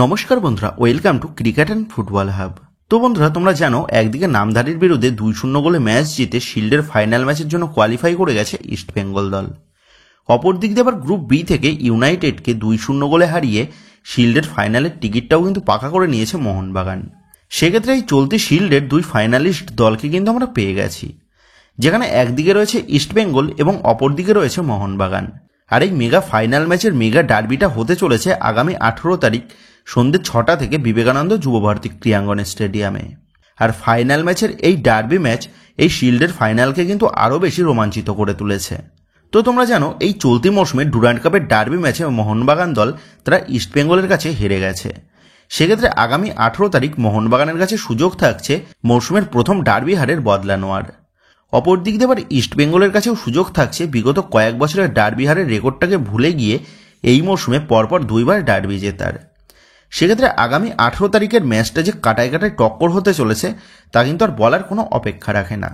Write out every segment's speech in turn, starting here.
নমস্কার বন্ধুরা, welcome to cricket and football hub. তো বন্ধুরা, তোমরা জানো একদিকে নামধারীর বিরুদ্ধে 2-0 গোলে ম্যাচ জিতে শিল্ডের ফাইনাল ম্যাচের জন্য কোয়ালিফাই করে গেছে ইস্ট বেঙ্গল দল। অপর দিক দিয়ে আবার গ্রুপ বি থেকে ইউনাইটেডকে 2-0 গোলে হারিয়ে শিল্ডের ফাইনালের টিকিটটাও কিন্তু পাকা করে নিয়েছে মোহনবাগান। সেক্ষেত্রে এই চলতি শিল্ডের দুই ফাইনালিস্ট দলকে কিন্তু আমরা পেয়ে গেছি, যেখানে একদিকে রয়েছে ইস্ট বেঙ্গল এবং অপর দিকে রয়েছে মোহনবাগান। আর এই মেগা ফাইনাল ম্যাচের মেগা ডার্বিটা হতে চলেছে আগামী 18 তারিখ সন্ধ্যে 6টা থেকে বিবেকানন্দ যুবভারতী ক্রীড়াঙ্গন স্টেডিয়ামে। আর ফাইনাল ম্যাচের এই ডার্বি ম্যাচ এই শিল্ডের ফাইনালকে কিন্তু আরও বেশি রোমাঞ্চিত করে তুলেছে। তো তোমরা জানো এই চলতি মৌসুমে ডুরান্ড কাপের ডার্বি ম্যাচে মোহনবাগান দল তারা ইস্ট বেঙ্গলের কাছে হেরে গেছে। সেক্ষেত্রে আগামী 18 তারিখ মোহনবাগানের কাছে সুযোগ থাকছে মৌসুমের প্রথম ডার্বি হারের বদলা নেওয়ার। অপর দিক দিয়ে আবার ইস্ট বেঙ্গলের কাছেও সুযোগ থাকছে বিগত কয়েক বছরের ডার্বি হারের রেকর্ডটাকে ভুলে গিয়ে এই মৌসুমে পরপর 2বার ডার্বি জেতার। সেক্ষেত্রে আগামী 18 তারিখের ম্যাচটা যে কাটায় কাটায় টক্কর হতে চলেছে তা কিন্তু আর বলার কোনো অপেক্ষা রাখে না।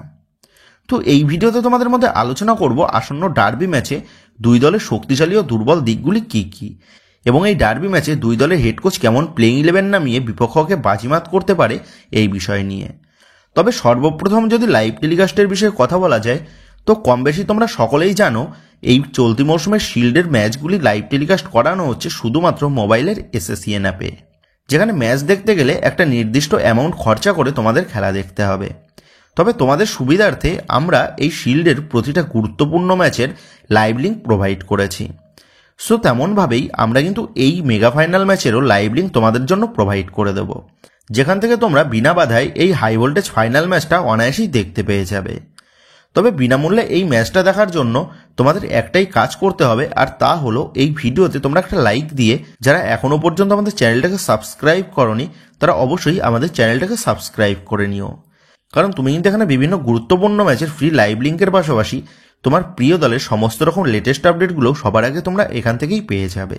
তো এই ভিডিওতে তোমাদের মধ্যে আলোচনা করব আসন্ন ডার্বি ম্যাচে দুই দলের শক্তিশালী ও দুর্বল দিকগুলি কী কী, এবং এই ডার্বি ম্যাচে দুই দলের হেড কোচ কেমন প্লেইং 11 নামিয়ে বিপক্ষকে বাজিমাত করতে পারে এই বিষয় নিয়ে। তবে সর্বপ্রথম যদি লাইভ টেলিকাস্টের বিষয়ে কথা বলা যায়, তো কম বেশি তোমরা সকলেই জানো এই চলতি মৌসুমের শিল্ডের ম্যাচগুলি লাইভ টেলিকাস্ট করানো হচ্ছে শুধুমাত্র মোবাইলের এসএসিএন অ্যাপে, যেখানে ম্যাচ দেখতে গেলে একটা নির্দিষ্ট অ্যামাউন্ট খরচা করে তোমাদের খেলা দেখতে হবে। তবে তোমাদের সুবিধার্থে আমরা এই শিল্ডের প্রতিটা গুরুত্বপূর্ণ ম্যাচের লাইভ লিঙ্ক প্রোভাইড করেছি। সো তেমনভাবেই আমরা কিন্তু এই মেগা ফাইনাল ম্যাচেরও লাইভ লিঙ্ক তোমাদের জন্য প্রোভাইড করে দেব, যেখান থেকে তোমরা বিনা বাধায় এই হাই ভোল্টেজ ফাইনাল ম্যাচটা অনায়াসেই দেখতে পেয়ে যাবে। তবে বিনামূল্যে এই ম্যাচটা দেখার জন্য তোমাদের একটাই কাজ করতে হবে, আর তা হলো এই ভিডিওতে তোমরা একটা লাইক দিয়ে যারা এখনো পর্যন্ত আমাদের চ্যানেলটাকে সাবস্ক্রাইব করোনি তারা অবশ্যই আমাদের চ্যানেলটাকে সাবস্ক্রাইব করে নিও, কারণ তুমি কিন্তু এখানে বিভিন্ন গুরুত্বপূর্ণ ম্যাচের ফ্রি লাইভ লিঙ্কের পাশাপাশি তোমার প্রিয় দলের সমস্ত রকম লেটেস্ট আপডেটগুলো সবার আগে তোমরা এখান থেকেই পেয়ে যাবে।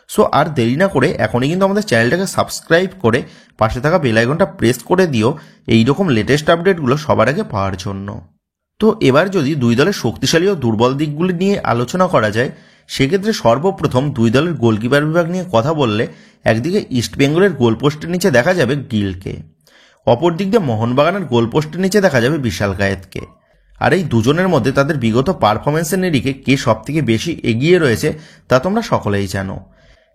সো আর দেরি না করে এখনই কিন্তু আমাদের চ্যানেলটাকে সাবস্ক্রাইব করে পাশে থাকা বেল আইকনটা প্রেস করে দিও এই রকম লেটেস্ট আপডেটগুলো সবার আগে পাওয়ার জন্য। তো এবার যদি দুই দলের শক্তিশালী ও দুর্বল দিকগুলি নিয়ে আলোচনা করা যায়, সেক্ষেত্রে সর্বপ্রথম দুই দলের গোলকিপার বিভাগ নিয়ে কথা বললে একদিকে ইস্ট বেঙ্গলের গোলপোস্টের নিচে দেখা যাবে গিলকে, অপর দিক দিয়ে মোহনবাগানের গোলপোস্টের নিচে দেখা যাবে বিশাল কায়েতকে। আর এই দুজনের মধ্যে তাদের বিগত পারফরমেন্সের নিরিখে কে সবথেকে বেশি এগিয়ে রয়েছে তা তোমরা সকলেই জানো।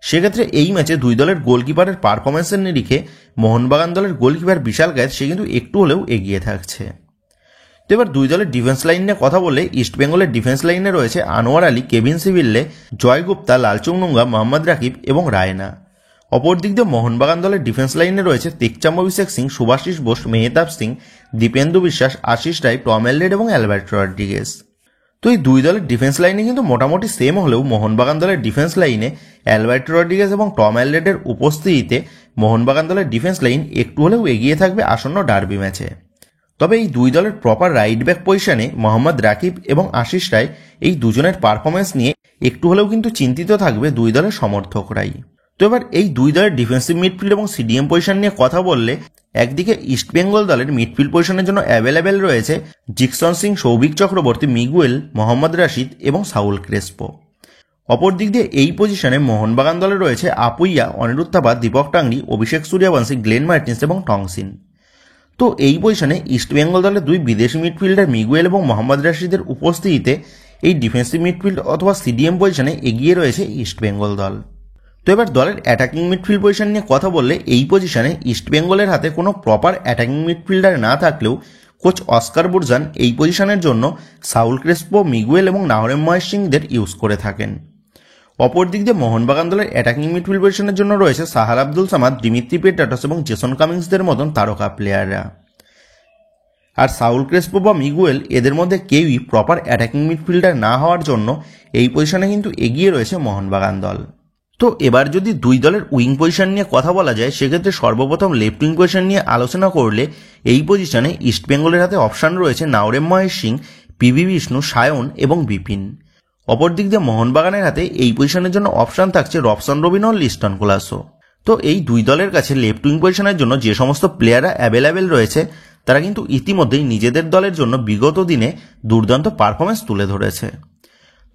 সেক্ষেত্রে এই ম্যাচে দুই দলের গোলকিপারের পারফরমেন্সের নিরিখে মোহনবাগান দলের গোলকিপার বিশাল কায়েত সে কিন্তু একটু হলেও এগিয়ে থাকছে। তো এবার দুই দলের ডিফেন্স লাইন নিয়ে কথা বলে ইস্ট বেঙ্গলের ডিফেন্স লাইনে রয়েছে আনোয়ার আলী, কেভিন সিভিল্লে, জয় গুপ্তা, লালচুংনুঙ্গা, মোহাম্মদ রাকিব এবং রায়না। অপর দিক দিয়ে মোহনবাগান দলের ডিফেন্স লাইনে রয়েছে তেকচাম অভিষেক সিং, শুভাশিস বোস, মেহতাব সিং, দীপেন্দু বিশ্বাস, আশিস রায়, টম এলরেড এবং অ্যালবার্টো রড্রিগেজ। তো এই দুই দলের ডিফেন্স লাইনে কিন্তু মোটামুটি সেম হলেও মোহনবাগান দলের ডিফেন্স লাইনে অ্যালবার্টো রড্রিগেজ এবং টম এলরেডের উপস্থিতিতে মোহনবাগান দলের ডিফেন্স লাইন একটু হলেও এগিয়ে থাকবে আসন্ন ডার্বি ম্যাচে। তবে এই দুই দলের প্রপার রাইট ব্যাক পজিশনে মোহাম্মদ রাকিব এবং আশিস রায় এই দুজনের পারফরমেন্স নিয়ে একটু হলেও কিন্তু চিন্তিত থাকবে দুই দলের সমর্থকরাই। তো এবার এই দুই দলের ডিফেন্সিভ মিডফিল্ড এবং সিডিএম পজিশন নিয়ে কথা বললে একদিকে ইস্ট বেঙ্গল দলের মিডফিল্ড পজিশনের জন্য অ্যাভেলেবেল রয়েছে জিকসন সিং, সৌভিক চক্রবর্তী, মিগুয়েল, মোহাম্মদ রাশিদ এবং সাউল ক্রেসপো। অপর দিক দিয়ে এই পজিশনে মোহনবাগান দলে রয়েছে আপুইয়া, অনিরুদ্ধ থাপা, দীপক টাংরি, অভিষেক সূর্যবংশী, গ্লেন মার্টিন্স এবং টংসিন। তো এই পজিশনে ইস্ট বেঙ্গল দলের দুই বিদেশি মিডফিল্ডার মিগুয়েল এবং মোহাম্মদ রাশিদের উপস্থিতিতে এই ডিফেন্সিভ মিডফিল্ড অথবা সিডিএম পজিশনে এগিয়ে রয়েছে ইস্ট বেঙ্গল দল। তো এবার দলের অ্যাটাকিং মিডফিল্ড পজিশন নিয়ে কথা বললে এই পজিশনে ইস্ট বেঙ্গলের হাতে কোনো প্রপার অ্যাটাকিং মিডফিল্ডার না থাকলেও কোচ অস্কার বুরজান এই পজিশনের জন্য সাউল ক্রেসপো, মিগুয়েল এবং নাহরেম মহেশ সিংদের ইউজ করে থাকেন। অপর দিক দিয়ে মোহনবাগান দলের অ্যাটাকিং মিডফিল্ড পজিশনের জন্য রয়েছে সাহার আব্দুল সামাদ, দিমিত্রি পেট্রাটস এবং জেসন কামিন্সদের মতন তারকা প্লেয়াররা। আর সাউল ক্রেসপো বা মিগুয়েল এদের মধ্যে কেউই প্রপার অ্যাটাকিং মিডফিল্ডার না হওয়ার জন্য এই পজিশনে কিন্তু এগিয়ে রয়েছে মোহনবাগান দল। তো এবার যদি দুই দলের উইং পজিশন নিয়ে কথা বলা যায়, সেক্ষেত্রে সর্বপ্রথম লেফট উইং পজিশন নিয়ে আলোচনা করলে এই পজিশনে ইস্ট বেঙ্গলের হাতে অপশান রয়েছে নাওরেম মহেশ সিং, পিভি বিষ্ণু, সায়ন এবং বিপিন। অপর দিক দিয়ে মোহনবাগানের হাতে এই পজিশনের জন্য অপশান থাকছে রবসন রবিন ও লিস্টন কোলাসো। তো এই দুই দলের কাছে লেফট উইং পজিশনের জন্য যে সমস্ত প্লেয়াররা অ্যাভেলেবেল রয়েছে তারা কিন্তু ইতিমধ্যেই নিজেদের দলের জন্য বিগত দিনে দুর্দান্ত পারফরমেন্স তুলে ধরেছে।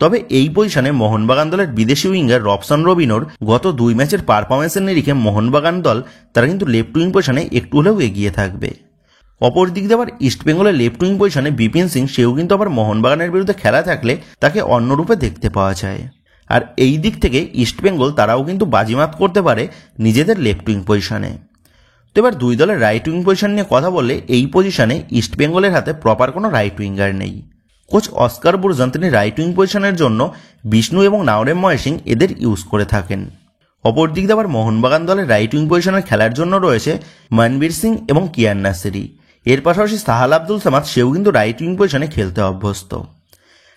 তবে এই পজিশনে মোহনবাগান দলের বিদেশি উইঙ্গার রবসন রবিনোর গত 2 ম্যাচের পারফরমেন্সের নিরিখে মোহনবাগান দল তারা কিন্তু লেফট উইং পজিশনে একটু হলেও এগিয়ে থাকবে। অপর দিক দিয়ে আবার ইস্টবেঙ্গলের লেফট উইং পজিশনে বিপিন সিং সেও কিন্তু আবার মোহনবাগানের বিরুদ্ধে খেলা থাকলে তাকে অন্য রূপে দেখতে পাওয়া যায়। আর এই দিক থেকে ইস্টবেঙ্গল তারাও কিন্তু বাজিমাত করতে পারে নিজেদের লেফট উইং পজিশনে। তো এবার দুই দলের রাইট উইং পজিশন নিয়ে কথা বললে এই পজিশনে ইস্টবেঙ্গলের হাতে প্রপার কোনো রাইট উইঙ্গার নেই। কোচ অস্কার বুরজান তিনি রাইট উইং পজিশনের জন্য বিষ্ণু এবং নাওরেম মহেশিং এদের ইউজ করে থাকেন। অপর দিক দিয়ে আবার মোহনবাগান দলের রাইট উইং পজিশনের খেলার জন্য রয়েছে মনবীর সিং এবং কিয়ান নাসিরি। এর পাশাপাশি সাহাল আব্দুল সামাদ সেও কিন্তু রাইট উইং পজিশনে খেলতে অভ্যস্ত।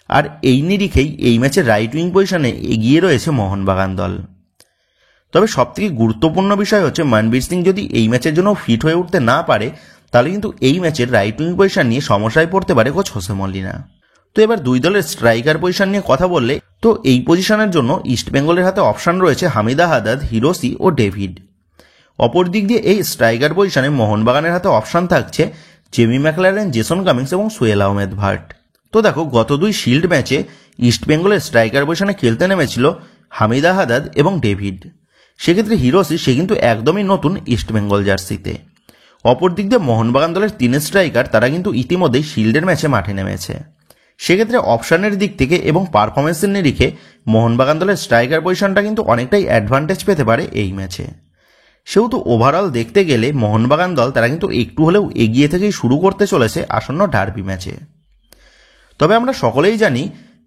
আর এই নিরিখেই এই ম্যাচের রাইট উইং পজিশনে এগিয়ে রয়েছে মোহনবাগান দল। তবে সবথেকে গুরুত্বপূর্ণ বিষয় হচ্ছে মনবীর সিং যদি এই ম্যাচের জন্য ফিট হয়ে উঠতে না পারে তাহলে কিন্তু এই ম্যাচের রাইট উইং পজিশন নিয়ে সমস্যায় পড়তে পারে কোচ হোসে মলিনা। তো এবার দুই দলের স্ট্রাইকার পজিশন নিয়ে কথা বললে তো এই পজিশনের জন্য ইস্টবেঙ্গলের হাতে অপশন রয়েছে হামিদা হাদাদ, হিরোসি ও ডেভিড। অপর দিক দিয়ে এই স্ট্রাইকার পজিশনে মোহনবাগানের হাতে অপশন থাকছে জেমি ম্যাকলারেন, জেসন কামিংস এবং সোহেল আহমেদ ভাট। তো দেখো গত 2 শিল্ড ম্যাচে ইস্টবেঙ্গলের স্ট্রাইকার পজিশনে খেলতে নেমেছিল হামিদা হাদাদ এবং ডেভিড। সেক্ষেত্রে হিরোসি সে কিন্তু একদমই নতুন ইস্টবেঙ্গল জার্সিতে। অপর দিক দিয়ে মোহনবাগান দলের 3 স্ট্রাইকার তারা কিন্তু ইতিমধ্যেই শিল্ডের ম্যাচে মাঠে নেমেছে। সেক্ষেত্রে অপশনের দিক থেকে এবং পারফরমেন্সের নিরিখে মোহনবাগান দলের স্ট্রাইকার পজিশনটা কিন্তু অনেকটাই অ্যাডভান্টেজ পেতে পারে এই ম্যাচে। সেহেতু ওভারঅল দেখতে গেলে মোহনবাগান দল তারা কিন্তু একটু হলেও এগিয়ে থেকেই শুরু করতে চলেছে আসন্ন ডার্বি ম্যাচে। তবে আমরা সকলেই জানি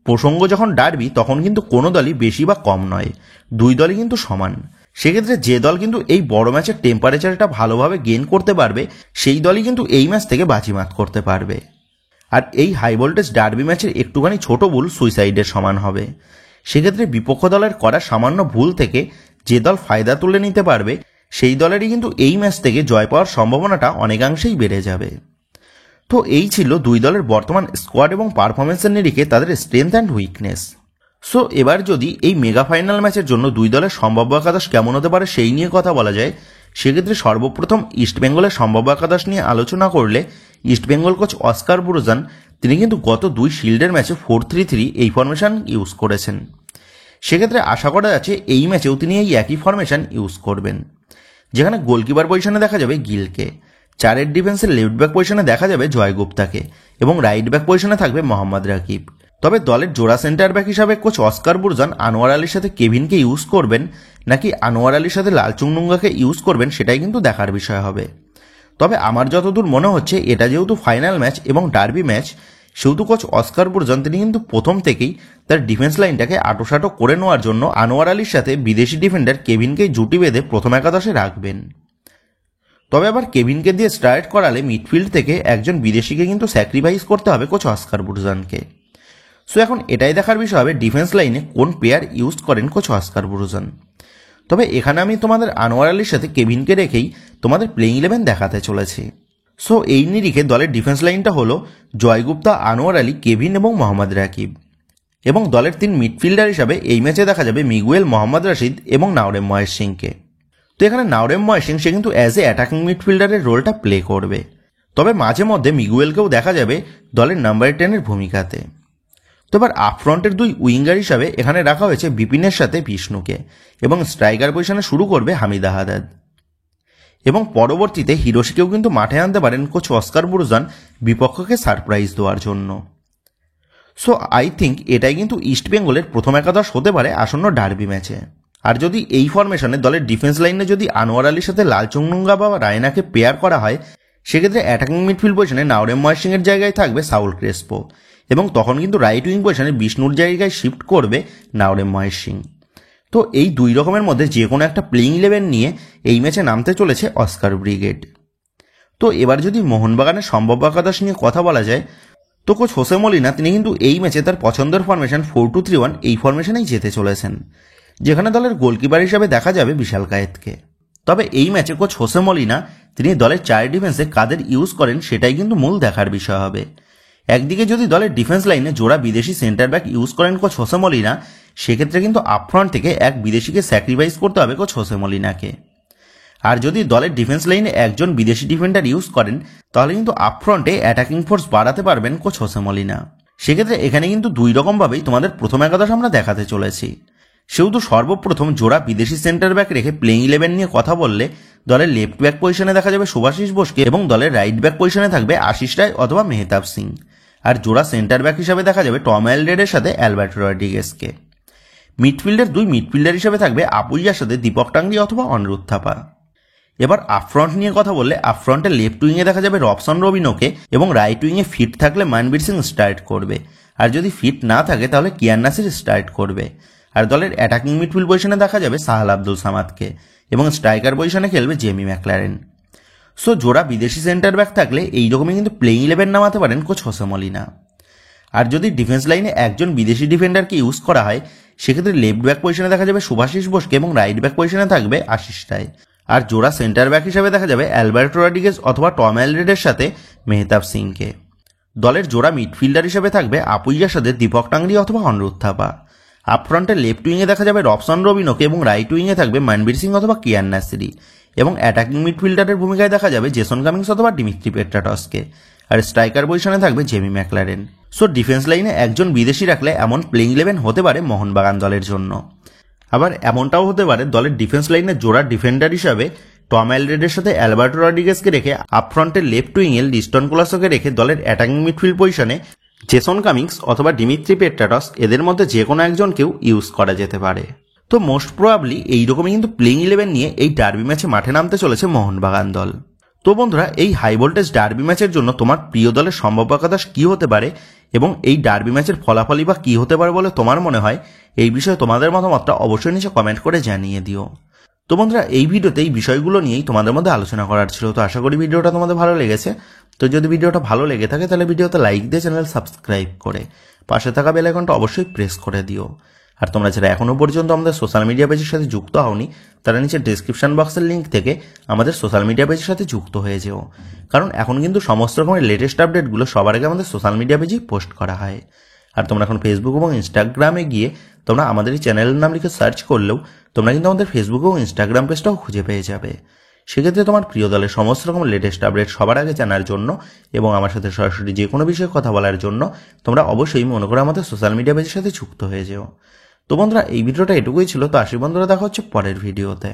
প্রসঙ্গ যখন ডার্বি তখন কিন্তু কোনো দলই বেশি বা কম নয়, দুই দলই কিন্তু সমান। সেক্ষেত্রে যে দল কিন্তু এই বড় ম্যাচের টেম্পারেচারটা ভালোভাবে গেইন করতে পারবে সেই দলই কিন্তু এই ম্যাচ থেকে বাজিমাত করতে পারবে। আর এই হাই ভোল্টেজ ডার্বি ম্যাচের একটুখানি ছোট ভুল সুইসাইডের সমান হবে। সেক্ষেত্রে বিপক্ষ দলের করা সামান্য ভুল থেকে যে দল ফায়দা তুলে নিতে পারবে সেই দলেরই কিন্তু এই ম্যাচ থেকে জয় পাওয়ার সম্ভাবনাটা অনেকাংশেই বেড়ে যাবে। তো এই ছিল দুই দলের বর্তমান স্কোয়াড এবং পারফরমেন্সের নিরিখে তাদের স্ট্রেংথ অ্যান্ড উইকনেস। সো এবার যদি এই মেগা ফাইনাল ম্যাচের জন্য দুই দলের সম্ভাব্য একাদশ কেমন হতে পারে সেই নিয়ে কথা বলা যায়, সেক্ষেত্রে সর্বপ্রথম ইস্টবেঙ্গলের সম্ভাব্য একাদশ নিয়ে আলোচনা করলে ইস্টবেঙ্গল কোচ অস্কার বুরজান তিনি কিন্তু গত 2 শিল্ডের ম্যাচে 4-3-3 এই ফরমেশন ইউজ করেছেন। সেক্ষেত্রে আশা করা যাচ্ছে এই ম্যাচেও তিনি এই একই ফরমেশন ইউজ করবেন, যেখানে গোলকিপার পজিশনে দেখা যাবে গিলকে, 4-এর ডিফেন্সের লেফট ব্যাক পজিশনে দেখা যাবে জয় গুপ্তাকে এবং রাইট ব্যাক পজিশনে থাকবে মোহাম্মদ রাকিব। তবে দলের জোড়া সেন্টার ব্যাক হিসাবে কোচ অস্কার বুরজান আনোয়ার আলীর সাথে কেভিনকে ইউজ করবেন নাকি আনোয়ার আলীর সাথে লালচুংনুঙ্গাকে ইউজ করবেন সেটাই কিন্তু দেখার বিষয় হবে। তবে আমার যতদূর মনে হচ্ছে এটা যেহেতু ফাইনাল ম্যাচ এবং ডার্বি ম্যাচ, সেহেতু কোচ অস্কার বুরজান তিনি কিন্তু প্রথম থেকেই তার ডিফেন্স লাইনটাকে আটোসাটো করে নেওয়ার জন্য আনোয়ার আলীর সাথে বিদেশি ডিফেন্ডার কেভিনকে জুটি বেঁধে প্রথম একাদশে রাখবেন। তবে আবার কেভিনকে দিয়ে স্টার্ট করালে মিডফিল্ড থেকে একজন বিদেশিকে কিন্তু স্যাক্রিফাইস করতে হবে কোচ অস্কার বুরজানকে। সো এখন এটাই দেখার বিষয় হবে ডিফেন্স লাইনে কোন প্লেয়ার ইউজ করেন কোচ অস্কার বুরজান। তবে এখানে আমি তোমাদের আনোয়ার আলীর সাথে কেভিনকে রেখেই তোমাদের প্লেইং 11 দেখাতে চলেছি। সো এই নিরিখে দলের ডিফেন্স লাইনটা হলো জয়গুপ্তা, আনোয়ার আলী, কেভিন এবং মোহাম্মদ রাকিব। এবং দলের 3 মিডফিল্ডার হিসাবে এই ম্যাচে দেখা যাবে মিগুয়েল, মোহাম্মদ রাশিদ এবং নাওরেম মহেশিংকে। তো এখানে নাওরেম মহেশিং সে কিন্তু অ্যাজ এ অ্যাটাকিং মিডফিল্ডারের রোলটা প্লে করবে, তবে মাঝে মধ্যে মিগুয়েলকেও দেখা যাবে দলের নাম্বার 10-এর ভূমিকাতে। তো এবার আপফ্রন্টের 2 উইঙ্গার হিসাবে এখানে রাখা হয়েছে বিপিনের সাথে বিষ্ণুকে এবং স্ট্রাইকার পজিশনে শুরু করবে হামিদা হাদাদ এবং পরবর্তীতে হিরোশিকেও কিন্তু মাঠে আনতে পারেন কোচ অস্কার বুরজান বিপক্ষকে সারপ্রাইজ দেওয়ার জন্য। সো আই থিঙ্ক এটাই কিন্তু ইস্টবেঙ্গলের প্রথম একাদশ হতে পারে আসন্ন ডার্বি ম্যাচে। আর যদি এই ফরমেশনে দলের ডিফেন্স লাইনে যদি আনোয়ার আলীর সাথে লালচুংনুঙ্গা বা রায়নাকে পেয়ার করা হয়, সেক্ষেত্রে অ্যাটাকিং মিডফিল্ড পজিশনে নাওরেম মহেশিংয়ের জায়গায় থাকবে সাউল ক্রেসপো এবং তখন কিন্তু রাইট উইং পজিশনে বিষ্ণুর জায়গায় শিফট করবে নাওরেম মহেশিং। তো এই 2 রকমের মধ্যে যে কোনো একটা প্লেইং 11 নিয়ে এই ম্যাচে নামতে চলেছে অস্কার ব্রিগেড। তো এবার যদি মোহনবাগানের সম্ভাব্য একাদশ নিয়ে কথা বলা যায়, তো কোচ হোসে মলিনা তিনি কিন্তু এই ম্যাচে তার পছন্দের ফরমেশন 4-2-3-1 এই ফরমেশনেই যেতে চলেছেন, যেখানে দলের গোলকিপার হিসাবে দেখা যাবে বিশাল কায়েতকে। তবে এই ম্যাচে কোচ হোসে মলিনা তিনি দলের 4 ডিফেন্সে কাদের ইউজ করেন সেটাই কিন্তু মূল দেখার বিষয় হবে। একদিকে যদি দলের ডিফেন্স লাইনে জোড়া বিদেশি সেন্টার ব্যাক ইউজ করেন কোচ হোসে মলিনা, সেক্ষেত্রে কিন্তু আপফ্রন্ট থেকে এক বিদেশিকে স্যাক্রিফাইস করতে হবে কোচ হোসে মলিনাকে। আর যদি দলের ডিফেন্স লাইনে একজন বিদেশি ডিফেন্ডার ইউজ করেন তাহলে কিন্তু আপফ্রন্টে অ্যাটাকিং ফোর্স বাড়াতে পারবেন কোচ হোসে মলিনা। সেক্ষেত্রে এখানে কিন্তু দুই রকমভাবেই তোমাদের প্রথম একাদশ আমরা দেখাতে চলেছি। সেহেতু সর্বপ্রথম জোড়া বিদেশি সেন্টার ব্যাক রেখে প্লেইং 11 নিয়ে কথা বললে দলের লেফট ব্যাক পজিশনে দেখা যাবে শুভাশিস বোসকে এবং দলের রাইট ব্যাক পজিশনে থাকবে আশিস রায় অথবা মেহতাব সিং। আর জোড়া সেন্টার ব্যাক হিসাবে দেখা যাবে টম অ্যালড্রেডের সাথে অ্যালবার্টো রড্রিগেজকে। মিডফিল্ডের দুই মিডফিল্ডার হিসেবে থাকবে আপুইয়ার সাথে দীপক টাংরি অথবা অনিরুদ্ধ থাপা। এবার আপফ্রন্ট নিয়ে কথা বললে আপফ্রন্টের লেফট উইংয়ে দেখা যাবে রবসন রবিনোকে এবং রাইট উইংয়ে ফিট থাকলে মানবীর সিং স্টার্ট করবে, আর যদি ফিট না থাকে তাহলে কিয়ান নাসির স্টার্ট করবে। আর দলের অ্যাটাকিং মিডফিল্ড পজিশনে দেখা যাবে সাহাল আব্দুল সামাদকে এবং স্ট্রাইকার পজিশনে খেলবে জেমি ম্যাকলারেন। সো জোড়া বিদেশি সেন্টার ব্যাক থাকলে এইরকমই কিন্তু প্লেইং 11 নামাতে পারেন কোচ হোসে মলিনা। আর যদি ডিফেন্স লাইনে একজন বিদেশি ডিফেন্ডারকে ইউজ করা হয় সেক্ষেত্রে লেফট ব্যাক পজিশনে দেখা যাবে শুভাশিস বোসকে এবং রাইট ব্যাক পজিশনে থাকবে আশিস রায়। আর জোড়া সেন্টার ব্যাক হিসেবে দেখা যাবে অ্যালবার্টো রড্রিগেজ অথবা টম অ্যালড্রেডের সাথে মেহতাব সিংকে। দলের জোড়া মিডফিল্ডার হিসেবে থাকবে আপুইয়ার সাথে দীপক টাংরি অথবা অনিরুদ্ধ থাপা। আপফ্রন্টের লেফট উইংয়ে দেখা যাবে রবসন রবিনোকে এবং রাইট উইংয়ে থাকবে মানবীর সিং অথবা কিয়ান নাসিরি এবং অ্যাটাকিং মিডফিল্ডারের ভূমিকায় দেখা যাবে জেসন কামিংস অথবা ডিমিত্রি পেট্রাটসকে। আর স্ট্রাইকার পজিশনে থাকবে জেমি ম্যাকলারেন। সো ডিফেন্স লাইনে একজন বিদেশি রাখলে এমন প্লেইং 11 হতে পারে মোহনবাগান দলের জন্য। আবার এমনটাও হতে পারে দলের ডিফেন্স লাইনে জোড়া ডিফেন্ডার হিসাবে টম অ্যালড্রেডের সাথে অ্যালবার্টো রড্রিগেজকে রেখে আপফ্রন্টের লেফট উইংয়ে লিস্টন কোলাসোকে রেখে দলের অ্যাটাকিং মিডফিল্ড পজিশনে জেসন কামিংস অথবা ডিমিত্রি পেট্রাটস এদের মধ্যে যে কোনো একজনকেও ইউজ করা যেতে পারে। তো মোস্ট প্রবাবলি এইরকমই কিন্তু প্লেইং 11 নিয়ে এই ডার্বি ম্যাচে মাঠে নামতে চলেছে মোহনবাগান দল। তো বন্ধুরা, এই হাই ভোল্টেজ ডার্বি ম্যাচের জন্য তোমার প্রিয় দলের সম্ভাব্য একাদশ কী হতে পারে এবং এই ডার্বি ম্যাচের ফলাফলই বা কী হতে পারে বলে তোমার মনে হয়, এই বিষয়ে তোমাদের মতামতটা অবশ্যই নিচে কমেন্ট করে জানিয়ে দিও। তো বন্ধুরা, এই ভিডিওতে এই বিষয়গুলো নিয়েই তোমাদের মধ্যে আলোচনা করার ছিল। তো আশা করি ভিডিওটা তোমাদের ভালো লেগেছে। তো যদি ভিডিওটা ভালো লেগে থাকে তাহলে ভিডিওতে লাইক দিয়ে চ্যানেল সাবস্ক্রাইব করে পাশে থাকা বেল আইকনটা অবশ্যই প্রেস করে দিও। আর তোমরা যারা এখনও পর্যন্ত আমাদের সোশ্যাল মিডিয়া পেজের সাথে যুক্ত হওনি তারা নিচে ডেসক্রিপশন বক্সের লিঙ্ক থেকে আমাদের সোশ্যাল মিডিয়া পেজের সাথে যুক্ত হয়ে যেও, কারণ এখন কিন্তু সমস্ত রকমের লেটেস্ট আপডেটগুলো সবার আগে আমাদের সোশ্যাল মিডিয়া পেজেই পোস্ট করা হয়। আর তোমরা এখন ফেসবুক এবং ইনস্টাগ্রামে গিয়ে তোমরা আমাদের এই চ্যানেলের নাম লিখে সার্চ করলেও তোমরা কিন্তু আমাদের ফেসবুক এবং ইনস্টাগ্রাম পেজটাও খুঁজে পেয়ে যাবে। সেক্ষেত্রে তোমার প্রিয় দলের সমস্ত রকম লেটেস্ট আপডেট সবার আগে জানার জন্য এবং আমার সাথে সরাসরি যে কোনো বিষয়ে কথা বলার জন্য তোমরা অবশ্যই মনে করে আমাদের সোশ্যাল মিডিয়া পেজের সাথে যুক্ত হয়ে যেও। তো বন্ধুরা, এই ভিডিওটা এটুকুই ছিল। তো আসি বন্ধুরা, দেখা হচ্ছে পরের ভিডিওতে।